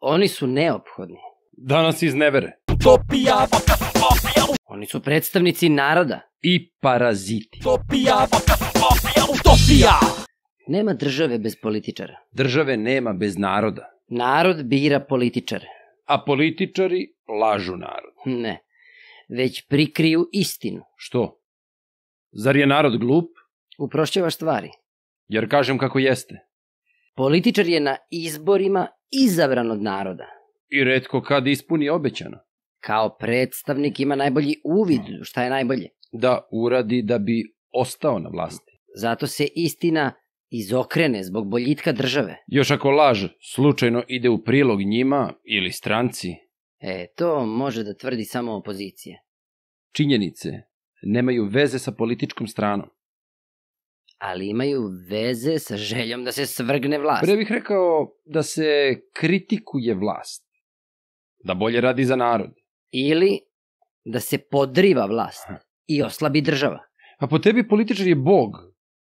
Oni su neophodni. Da nas iznevere. Utopija. Oni su predstavnici naroda. I paraziti. Utopija. Nema države bez političara. Države nema bez naroda. Narod bira političare. A političari lažu narod. Ne, već prikriju istinu. Što? Zar je narod glup? Uprošćavaš stvari. Jer kažem kako jeste. Političar je na izborima izabran od naroda. I retko kad ispuni obećano. Kao predstavnik ima najbolji uvid u šta je najbolje. Da uradi da bi ostao na vlasti. Zato se istina izokrene zbog boljitka države. Još ako laž slučajno ide u prilog njima ili stranci. To može da tvrdi samo opozicija. Činjenice nemaju veze sa političkom stranom. Ali imaju veze sa željom da se svrgne vlast. Pre bih rekao da se kritikuje vlast. Da bolje radi za narod. Ili da se podriva vlast i oslabi država. A po tebi političar je bog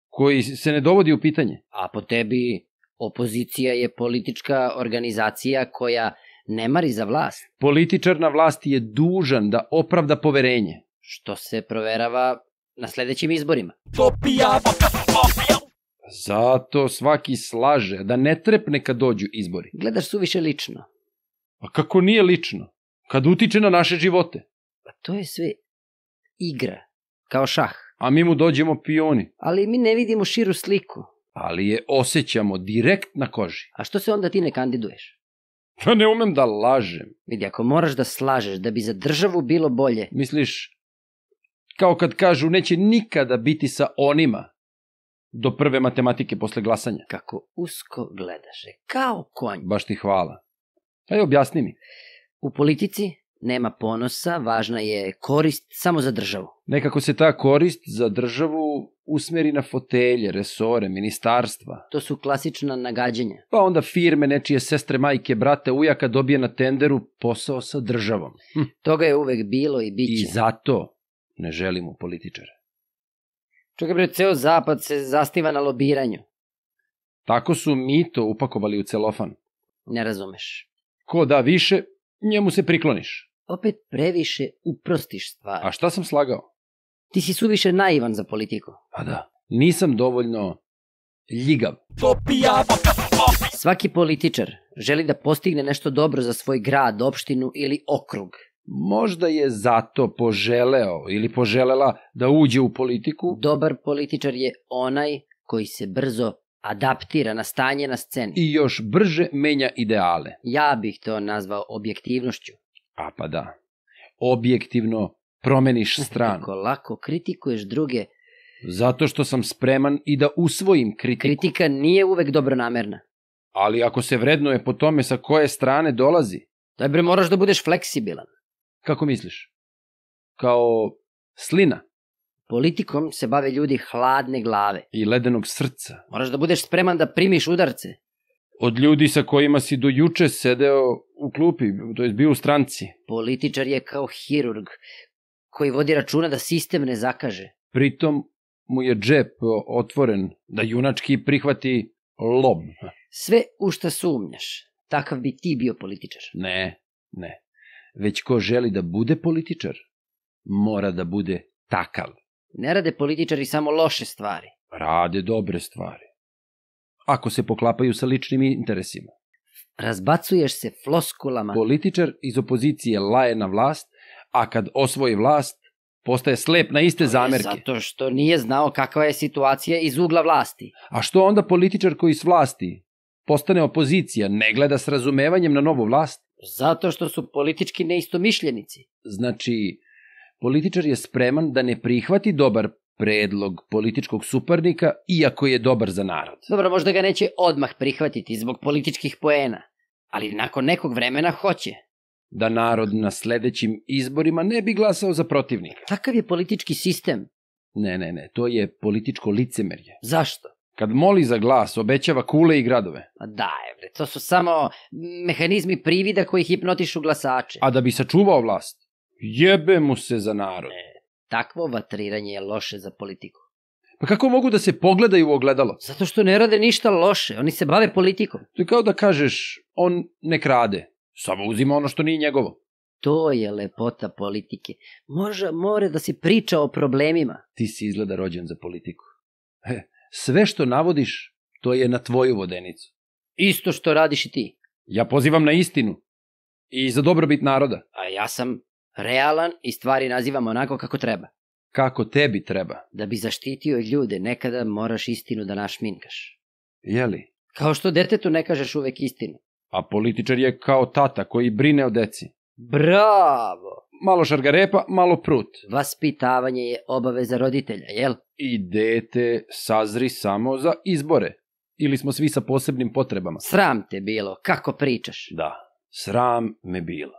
koji se ne dovodi u pitanje. A po tebi opozicija je politička organizacija koja ne mari za vlast. Političar na vlasti je dužan da opravda poverenje. Što se proverava na sledećim izborima. Utopija. Zato svaki slaže da ne trepne kad dođu izbori. Gledaš suviše lično. A kako nije lično? Kad utiče na naše živote. Pa to je sve igra, kao šah. A mi mu dođemo pioni. Ali mi ne vidimo širu sliku. Ali je osjećamo direkt na koži. A što se onda ti ne kandiduješ? Pa ne umem da lažem. Vidi, ako moraš da slažeš da bi za državu bilo bolje... Misliš, kao kad kažu neće nikada biti sa onima do prve matematike posle glasanja. Kako usko gledaš, kao konj. Baš ti hvala. Ajde, objasni mi. U politici nema ponosa, važna je korist samo za državu. Nekako se ta korist za državu usmeri na fotelje, resore, ministarstva. To su klasična nagađanja. Pa onda firme, nečije sestre, majke, brate, ujaka dobije na tenderu posao sa državom. Toga je uvek bilo i bit će. I zato ne želimo političare. Čekaj bre, ceo zapad se zasniva na lobiranju. Tako su mito upakovali u celofan. Ne razumeš. Ko da više, njemu se prikloniš. Opet previše uprostiš stvari. A šta sam slagao? Ti si suviše naivan za politiku. Pa da, nisam dovoljno ljigav. Utopija. Svaki političar želi da postigne nešto dobro za svoj grad, opštinu ili okrug. Možda je zato poželeo ili poželela da uđe u politiku. Dobar političar je onaj koji se brzo adaptira na stanje na sceni. I još brže menja ideale. Ja bih to nazvao objektivnošću. A pa da, objektivno promeniš stranu. Kako lako kritikuješ druge. Zato što sam spreman i da usvojim kritiku. Kritika nije uvek dobronamerna. Ali ako se vrednuje po tome sa koje strane dolazi. Daj bre, moraš da budeš fleksibilan. Kako misliš? Kao slina. Politikom se bave ljudi hladne glave. I ledenog srca. Moraš da budeš spreman da primiš udarce. Od ljudi sa kojima si do juče sedeo u klupi, to je bio u stranci. Političar je kao hirurg koji vodi računa da sistem ne zakaže. Pritom mu je džep otvoren da junački prihvati lob. Sve u šta sumnjaš, takav bi ti bio političar. Ne. Već ko želi da bude političar, mora da bude takav. Ne rade političari samo loše stvari. Rade dobre stvari. Ako se poklapaju sa ličnim interesima. Razbacuješ se floskulama. Političar iz opozicije laje na vlast, a kad osvoji vlast, postaje slep na iste zamerke. Zato što nije znao kakva je situacija iz ugla vlasti. A što onda političar koji s vlasti postane opozicija ne gleda s razumevanjem na novu vlast? Zato što su politički neistomišljenici. Znači, političar je spreman da ne prihvati dobar predlog političkog suparnika, iako je dobar za narod. Dobro, možda ga neće odmah prihvatiti zbog političkih poena, ali nakon nekog vremena hoće. Da narod na sledećim izborima ne bi glasao za protivnika. Takav je politički sistem. Ne, to je političko licemerje. Zašto? Kad moli za glas, obećava kule i gradove. A daj, bre, to su samo mehanizmi privida koji hipnotišu glasače. A da bi sačuvao vlast, jebe mu se za narod. Takvo vatriranje je loše za politiku. Pa kako mogu da se pogledaju u ogledalo? Zato što ne rade ništa loše, oni se bave politikom. To je kao da kažeš, on ne krade, samo uzima ono što nije njegovo. To je lepota politike. More da se priča o problemima. Ti si izgleda rođen za politiku. Sve što navodiš, to je na tvoju vodenicu. Isto što radiš i ti. Ja pozivam na istinu i za dobrobit naroda. A ja sam realan i stvari nazivam onako kako treba. Kako tebi treba. Da bi zaštitio ljude, nekada moraš istinu da našminkaš. Jeli? Kao što detetu ne kažeš uvek istinu. A političar je kao tata koji brine o deci. Bravo! Malo šargarepa, malo prut. Vaspitavanje je obaveza roditelja, jel? I dete sazri samo za izbore. Ili smo svi sa posebnim potrebama? Sram te bilo, kako pričaš? Da, sram me bilo.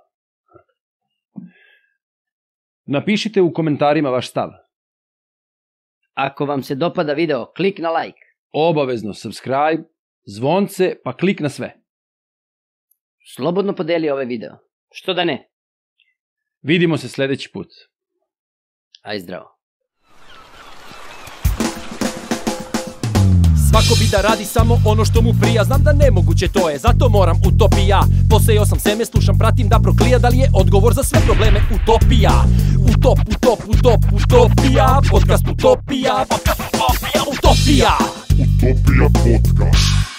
Napišite u komentarima vaš stav. Ako vam se dopada video, klik na like. Obavezno subscribe, zvonce, pa klik na sve. Slobodno podeli ovaj video. Što da ne? Vidimo se sledeći put. Aj zdravo. Svako bi da radi samo ono što mu prija. Znam da nemoguće to je, zato moram utopija. Posejao sam seme, slušam, pratim da proklija. Da li je odgovor za sve probleme utopija? Utopija. Podcast utopija. Utopija podcast.